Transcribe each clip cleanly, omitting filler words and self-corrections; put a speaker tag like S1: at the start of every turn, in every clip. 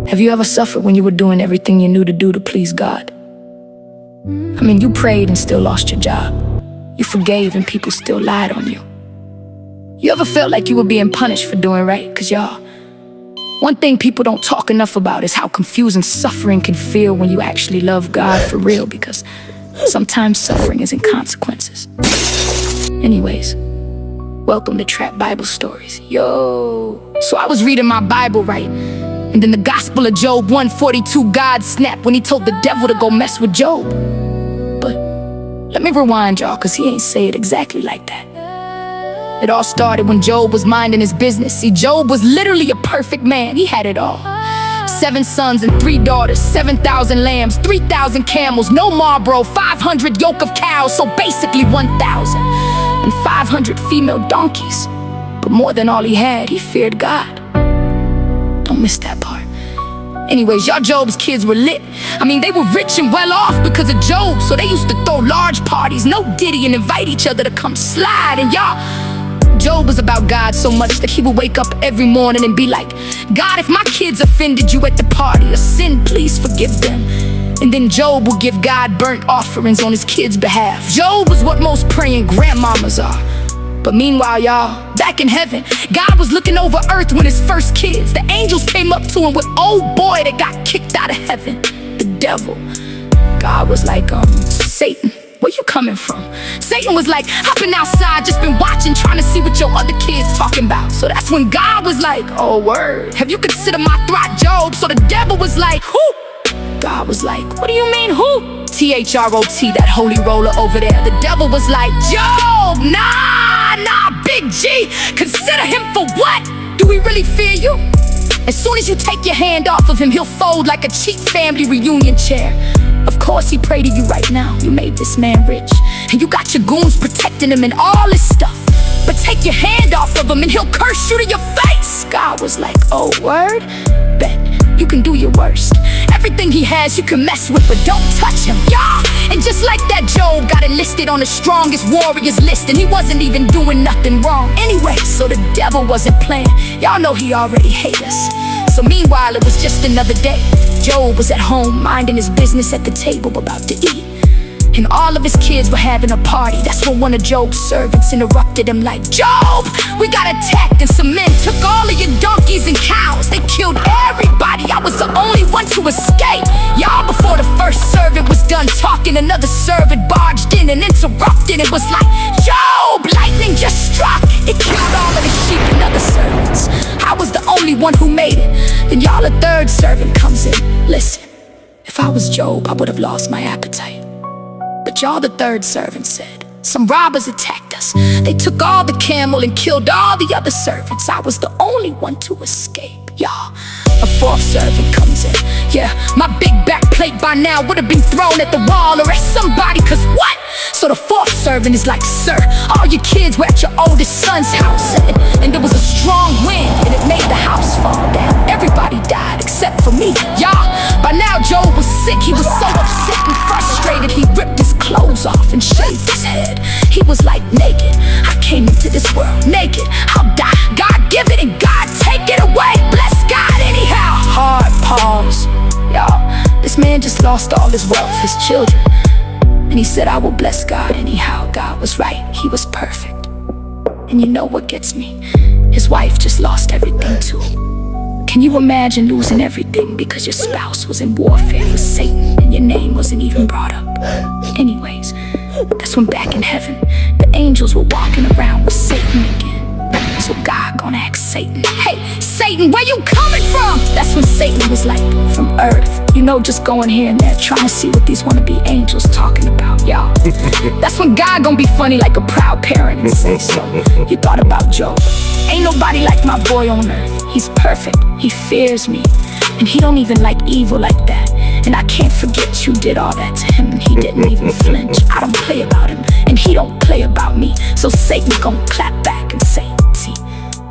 S1: Have you ever suffered when you were doing everything you knew to do to please God? I mean, you prayed and still lost your job. You forgave and people still lied on you. You ever felt like you were being punished for doing right? Cause y'all, one thing people don't talk enough about is how confusing suffering can feel when you actually love God for real, because sometimes suffering is in consequences. Anyways, welcome to Trap Bible Stories. Yo! So I was reading my Bible, right? And then the Gospel of Job 1:42, God snapped when he told the devil to go mess with Job. But let me rewind, y'all, cause he ain't say it exactly like that. It all started when Job was minding his business. See, Job was literally a perfect man. He had it all. 7 sons and 3 daughters, 7,000 lambs, 3,000 camels, no Marlboro, 500 yoke of cows, so basically 1,000. And 500 female donkeys. But more than all he had, he feared God. Don't miss that part. Anyways, y'all, Job's kids were lit. I mean, they were rich and well off because of Job, so they used to throw large parties, no diddy, and invite each other to come slide. And y'all, Job was about God so much that he would wake up every morning and be like, God, if my kids offended you at the party or sin, please forgive them. And then Job would give God burnt offerings on his kids' behalf. Job was what most praying grandmamas are. But meanwhile, y'all, back in heaven, God was looking over earth when his first kids. The angels came up to him with old boy that got kicked out of heaven, the devil. God was like, Satan, where you coming from? Satan was like, I've been outside, just been watching, trying to see what your other kids talking about. So that's when God was like, oh word, have you considered my throat, Job? So the devil was like, who? God was like, what do you mean who? T-H-R-O-T, that holy roller over there. The devil was like, Job, nah, big G, consider him for what? Do we really fear you? As soon as you take your hand off of him, he'll fold like a cheap family reunion chair. Of course he prayed to you right now. You made this man rich, and you got your goons protecting him and all his stuff. But take your hand off of him and he'll curse you to your face. God was like, oh word? Bet, you can do your worst. Everything he has you can mess with, but don't touch him, y'all. And just like that, Job got enlisted on the strongest warriors list, and he wasn't even doing nothing wrong anyway. So the devil wasn't playing. Y'all know he already hate us. So meanwhile, it was just another day. Job was at home minding his business at the table about to eat, and all of his kids were having a party. That's when one of Job's servants interrupted him like, Job, we got attacked and some men took all of your donkeys and cows. They killed everybody. I was the only one to escape. Y'all, before the first servant was done talking, another servant barged in and interrupted. It was like, Job, lightning just struck. It killed all of the sheep and other servants. I was the only one who made it. Then y'all, a third servant comes in. Listen, if I was Job, I would have lost my appetite. But y'all, the third servant said, some robbers attacked us. They took all the camel and killed all the other servants. I was the only one to escape, y'all. A fourth servant comes in. Yeah, my big back plate by now would have been thrown at the wall or at somebody, cause what? So the fourth servant is like, sir, all your kids were at your oldest son's house, and there was a strong wind and it made the house fall down. Everybody died except for me, y'all. By now Job was sick. He was so upset and frustrated, he ripped his clothes off and shaved his head. He was like, naked, I came into this world naked. I'll die, God give it and God take it away. Bless God anyhow. Hard pause. Y'all, this man just lost all his wealth, his children, and he said, I will bless God anyhow. God was right, he was perfect. And you know what gets me? His wife just lost everything too. Can you imagine losing everything because your spouse was in warfare with Satan and your name wasn't even brought up? Anyways, that's when back in heaven, the angels were walking around with Satan again. So God gonna ask Satan, hey, Satan, where you coming from? That's when Satan was like, from earth. You know, just going here and there, trying to see what these wannabe angels talking about, y'all. That's when God gonna be funny like a proud parent and say, so you thought about Job? Ain't nobody like my boy on earth. He's perfect, he fears me, and he don't even like evil like that. And I can't forget you did all that to him, and he didn't even flinch. I don't play about him, and he don't play about me. So Satan gon' clap back and say, see,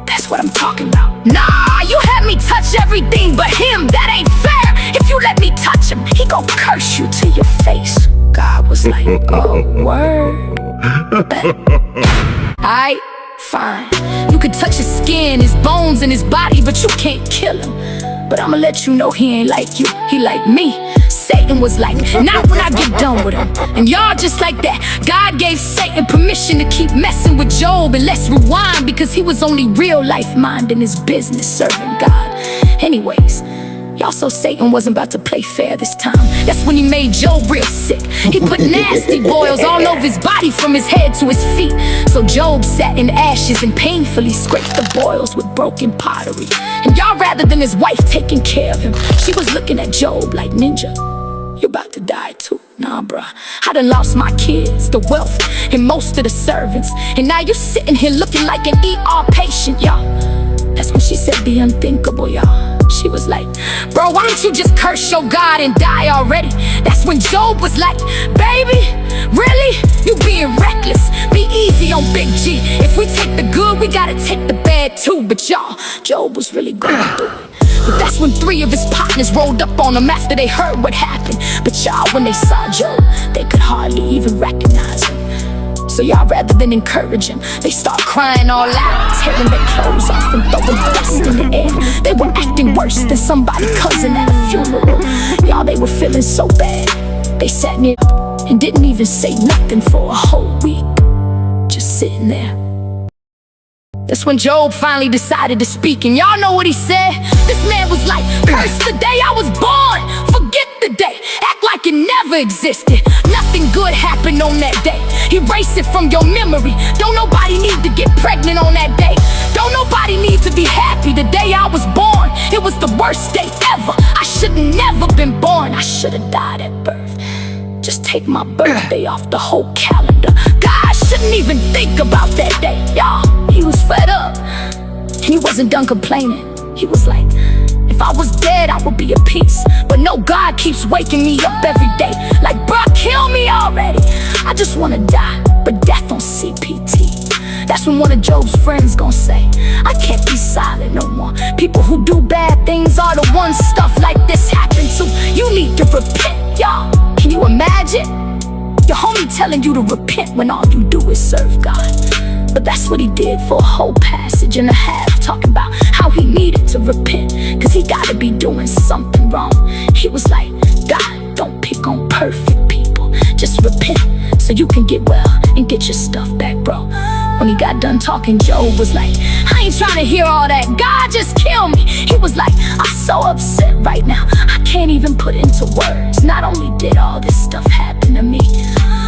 S1: that's what I'm talking about. Nah, you had me touch everything but him. That ain't fair. If you let me touch him, he gon' curse you to your face. God was like, oh, word. Alright, fine. You You could touch his skin, his bones, and his body, but you can't kill him. But I'ma let you know he ain't like you, he like me. Satan was like, not when I get done with him. And y'all just like that. God gave Satan permission to keep messing with Job. And let's rewind, because he was only real life minding his business, serving God. Anyways, y'all so Satan wasn't about to play fair this time. That's when he made Job real sick. He put nasty boils all over his body from his head to his feet. So Job sat in ashes and painfully scraped the boils with broken pottery. And y'all, rather than his wife taking care of him, she was looking at Job like, ninja, you about to die too. Nah, bruh, I done lost my kids, the wealth, and most of the servants. And now you sitting here looking like an ER patient, y'all. That's when she said the unthinkable, y'all. She was like, bro, why don't you just curse your God and die already? That's when Job was like, baby, really? You being reckless. Be easy on Big G. If we take the good, we gotta take the bad too. But y'all, Job was really going through it. But that's when 3 of his partners rolled up on him after they heard what happened. But y'all, when they saw Job, they could hardly even recognize him. So y'all, rather than encourage him, they start crying all loud, tearing their clothes off and throwing dust in the air. They were acting worse than somebody's cousin at a funeral. Y'all, they were feeling so bad. They sat near and didn't even say nothing for a whole week, just sitting there. That's when Job finally decided to speak, and y'all know what he said? This man was like, curse the day I was born, forget the day, act like it never existed. Nothing good happened on that day. Erase it from your memory. Don't nobody need to get pregnant on that day. Don't nobody need to be happy the day I was born. It was the worst day ever. I should've never been born. I should've died at birth. Just take my birthday off the whole calendar. God shouldn't even think about that day, y'all. He was fed up, and he wasn't done complaining. He was like, if I was dead, I would be at peace. But no, God keeps waking me up every day. Like, bruh, kill me already. I just wanna die, but death on CPT. That's when one of Job's friends gon' say, I can't be silent no more. People who do bad things are the ones stuff like this happen to. You need to repent, y'all. Can you imagine? Your homie telling you to repent when all you do is serve God. But that's what he did for a whole passage and a half, talking about how he needed to repent, cause he gotta be doing something wrong. He was like, God, don't pick on perfect people. Just repent so you can get well and get your stuff back, bro. When he got done talking, Job was like, I ain't trying to hear all that. God, just kill me. He was like, I'm so upset right now, I can't even put into words. Not only did all this stuff happen to me,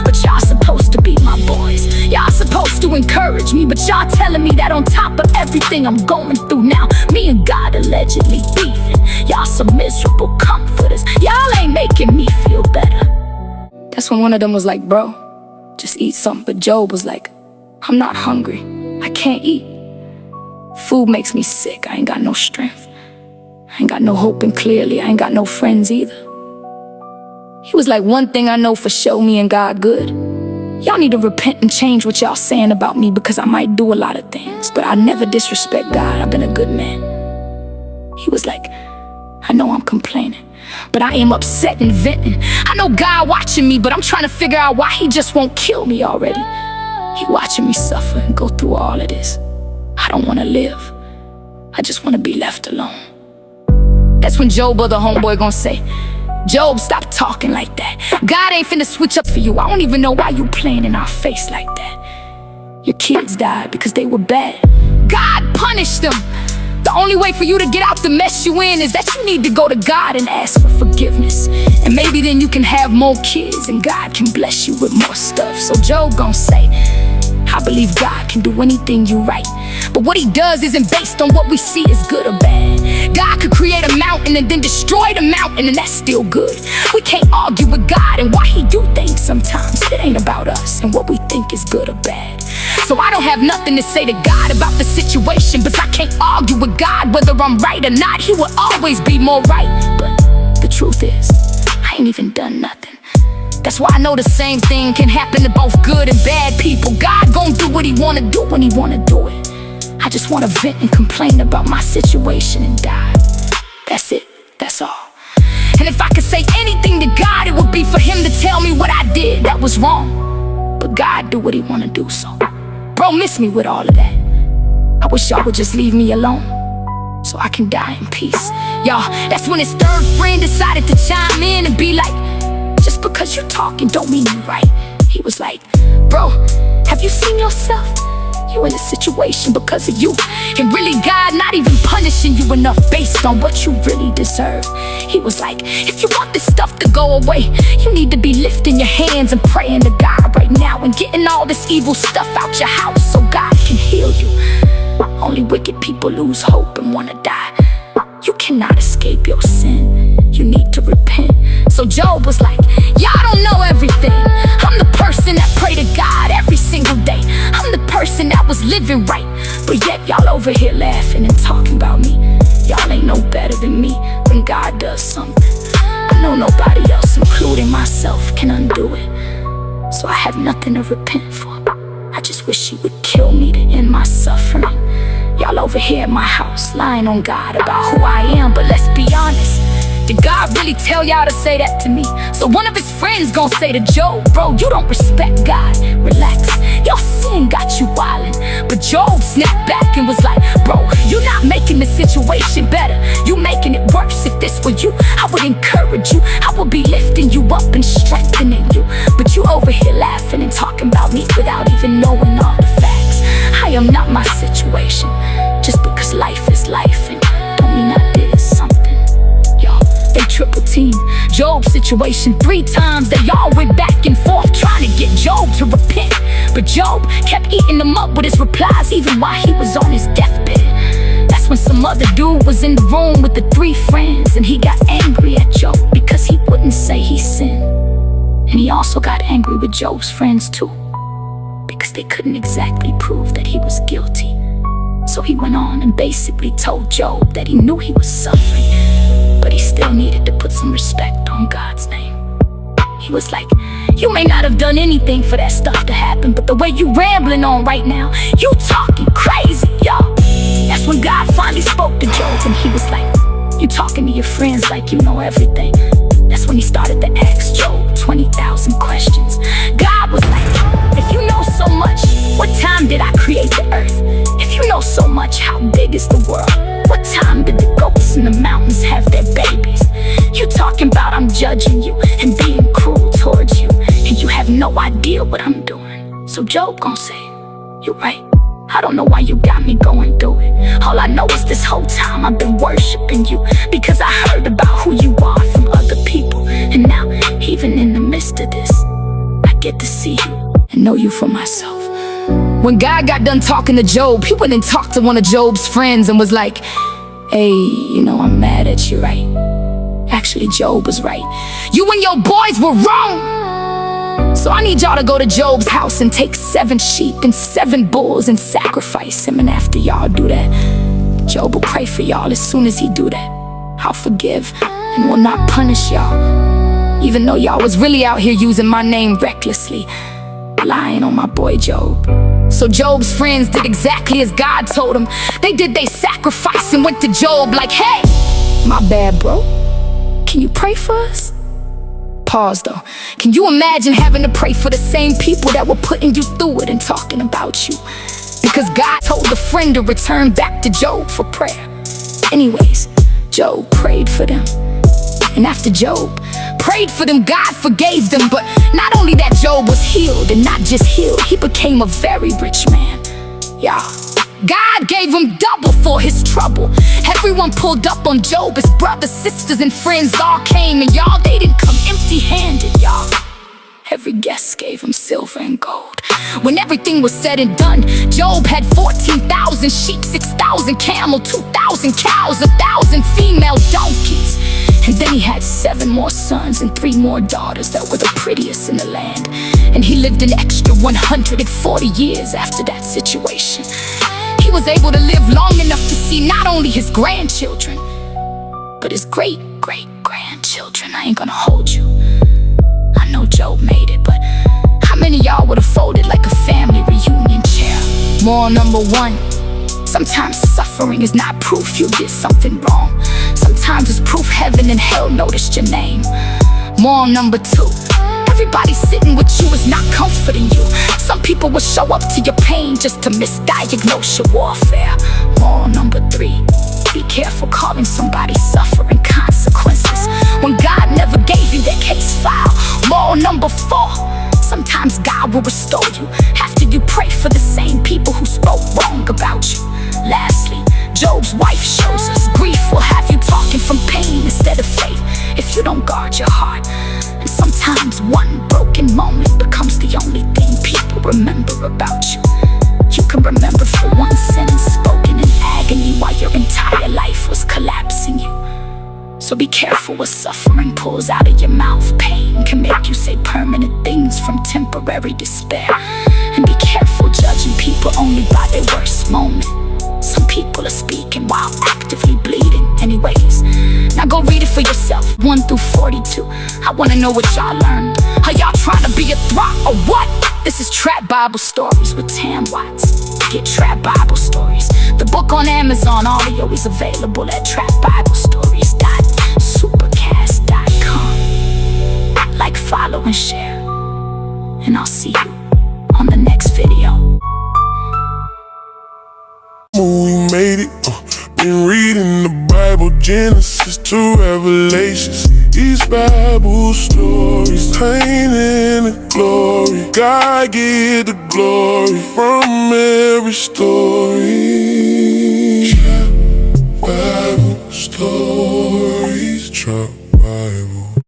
S1: but y'all supposed to be my boys. Y'all supposed to encourage me, but y'all telling me that on top of everything I'm going through now, me and God allegedly beefing. Y'all some miserable comforters. Y'all ain't making me feel better. That's when one of them was like, bro, just eat something. But Job was like, I'm not hungry. I can't eat. Food makes me sick. I ain't got no strength. I ain't got no hope, and clearly I ain't got no friends either. He was like, one thing I know for sure, me and God good. Y'all need to repent and change what y'all saying about me, because I might do a lot of things, but I never disrespect God. I've been a good man. He was like, I know I'm complaining, but I am upset and venting. I know God watching me, but I'm trying to figure out why he just won't kill me already. He watching me suffer and go through all of this. I don't want to live. I just want to be left alone. That's when Job, other homeboy, gonna say, Job, stop talking like that. God ain't finna switch up for you. I don't even know why you playing in our face like that. Your kids died because they were bad. God punished them. The only way for you to get out the mess you in is that you need to go to God and ask for forgiveness. And maybe then you can have more kids and God can bless you with more stuff. So Job gonna say, I believe God can do anything you right, but what he does isn't based on what we see as good or bad. God could create a mountain and then destroy the mountain, and that's still good. We can't argue with God and why he do things sometimes. It ain't about us and what we think is good or bad. So I don't have nothing to say to God about the situation, but I can't argue with God whether I'm right or not. He will always be more right. But the truth is, I ain't even done nothing. That's why I know the same thing can happen to both good and bad people. God gon' do what he wanna do when he wanna do it. I just wanna vent and complain about my situation and die. That's it, that's all. And if I could say anything to God, it would be for him to tell me what I did that was wrong. But God do what he wanna do, so bro, miss me with all of that. I wish y'all would just leave me alone so I can die in peace. Y'all, that's when his third friend decided to chime in and be like, just because you're talking don't mean you're right. He was like, bro, have you seen yourself? You in a situation because of you, and really God not even punishing you enough based on what you really deserve. He was like, if you want this stuff to go away, you need to be lifting your hands and praying to God right now and getting all this evil stuff out your house so God can heal you. Only wicked people lose hope and wanna die. You cannot escape your sin, you need to repent. So Job was like, y'all don't know everything. I'm the person that pray to God every single day. I'm the person that was living right, but yet y'all over here laughing and talking about me. Y'all ain't no better than me when God does something. I know nobody else, including myself, can undo it. So I have nothing to repent for. I just wish he would kill me to end my suffering. Y'all over here at my house lying on God about who I am, but let's be honest, did God really tell y'all to say that to me? So one of his friends gonna say to Job, bro, you don't respect God, relax, your sin got you wildin'. But Job snapped back and was like, bro, you're not making the situation better, you making it worse. If this were you, I would encourage you, I would be lifting you up and strengthening you. But you over here laughing and talking about me without even knowing all the facts. I am not my situation, just because life is life and don't mean I did something. They triple team Job's situation 3 times. They all went back and forth trying to get Job to repent, but Job kept eating them up with his replies even while he was on his deathbed. That's when some other dude was in the room with the 3 friends, and he got angry at Job because he wouldn't say he sinned. And he also got angry with Job's friends too, because they couldn't exactly prove that he was guilty. So he went on and basically told Job that he knew he was suffering, but he still needed to put some respect on God's name. He was like, you may not have done anything for that stuff to happen, but the way you rambling on right now, you talking crazy, y'all. That's when God finally spoke to Job, and he was like, you talking to your friends like you know everything. That's when he started to ask Job 20,000 questions. God was like, if you know so much, what time did I create the earth? If you know so much, how big is the world? What time did the goats in the mountains have their babies? You talking about I'm judging you and being cruel towards you, and you have no idea what I'm doing. So Job gon' say, you're right, I don't know why you got me going through it. All I know is this whole time I've been worshiping you, because I heard about who you are from other people. And now, even in the midst of this, I get to see you and know you for myself. When God got done talking to Job, he went and talked to one of Job's friends and was like, hey, you know, I'm mad at you, right? Actually, Job was right. You and your boys were wrong. So I need y'all to go to Job's house and take 7 sheep and 7 bulls and sacrifice him. And after y'all do that, Job will pray for y'all. As soon as he do that, I'll forgive and will not punish y'all, even though y'all was really out here using my name recklessly, lying on my boy Job. So Job's friends did exactly as God told them. They did their sacrifice and went to Job like, hey, my bad, bro, can you pray for us? Pause though. Can you imagine having to pray for the same people that were putting you through it and talking about you? Because God told the friend to return back to Job for prayer. Anyways, Job prayed for them. And after Job prayed for them, God forgave them. But not only that, Job was healed, and not just healed, he became a very rich man. Y'all, God gave him double for his trouble. Everyone pulled up on Job. His brothers, sisters, and friends all came, and y'all, they didn't come empty-handed, y'all. Every guest gave him silver and gold. When everything was said and done, Job had 14,000 sheep, 6,000 camel, 2,000 cows, 1,000 female donkeys. And then he had 7 more sons and 3 more daughters that were the prettiest in the land. And he lived an extra 140 years after that situation. He was able to live long enough to see not only his grandchildren, but his great-great-grandchildren. I ain't gonna hold you, I know Job made it, but how many of y'all would have folded like a family reunion chair? Moral number 1, sometimes suffering is not proof you did something wrong. Sometimes it's proof heaven and hell noticed your name. Moral number 2, Everybody sitting with you is not comforting you. Some people will show up to your pain just to misdiagnose your warfare. Moral number 3, be careful calling somebody suffering consequences when God never gave you their case file. Moral number 4, sometimes God will restore you after you pray for the same people who spoke wrong about you. Lastly, Job's wife shows us grief will have you talking from pain instead of faith if you don't guard your heart. And sometimes one broken moment becomes the only thing people remember about you. You can remember for one sentence spoken in agony while your entire life was collapsing you. So be careful what suffering pulls out of your mouth. Pain can make you say permanent things from temporary despair. And be careful judging people only by their worst moment. Some people are speaking while actively bleeding. Anyways, now go read it for yourself. 1 through 42. I wanna know what y'all learned. Are y'all trying to be a throck or what? This is Trap Bible Stories with Tam Watts. Get Trap Bible Stories. The book on Amazon. Audio is available at trapbiblestories.supercast.com. Like, follow, and share. And I'll see you on the next video.
S2: We made it, been reading the Bible, Genesis to Revelations. These Bible stories painting the glory. God get the glory from every story.